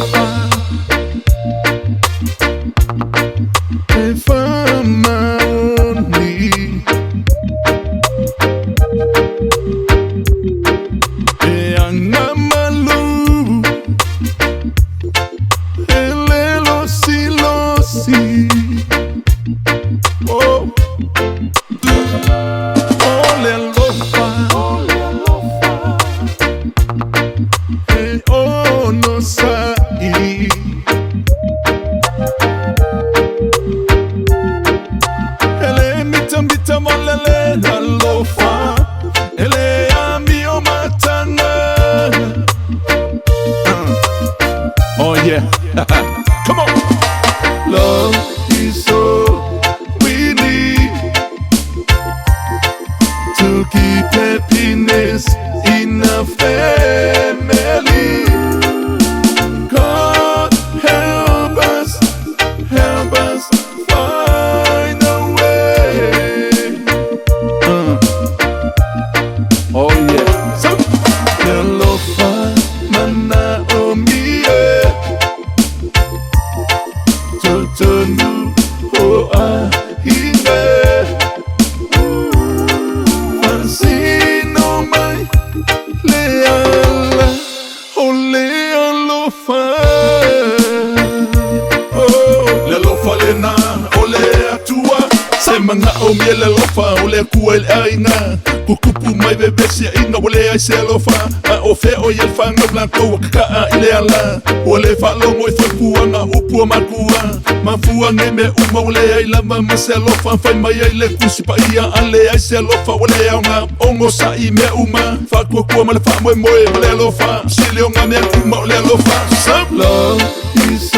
Alofa FAAMAONI Angamalu Elelosi Oh Alofa Oh no sai Ele mitambita malele Alofa Ele amio matana Oh yeah Come on Love is all we need to keep happiness in a family. God help us find a way. Oh yeah. So, Alofa FAAMAONI Totonu Hoahine Fansino mai leala Ole Alofa Oh Alofa lena ole atua Se manga o mie Alofa ole kuel aina Kukupu mai bebesia ina ole ai se Alofa A o fe o yel fanga blanco kakaa ile ala Ole falongo i thupuanga upua makua Mafua ngeme uma ole ai lama ma se Alofa Fai mai ai le kusipa ia ale ai se Alofa Ole au nga ongo sa i me uma Fakua kua ma le fa moe moe ole Alofa Sili o nga mea kuma ole Alofa Some love is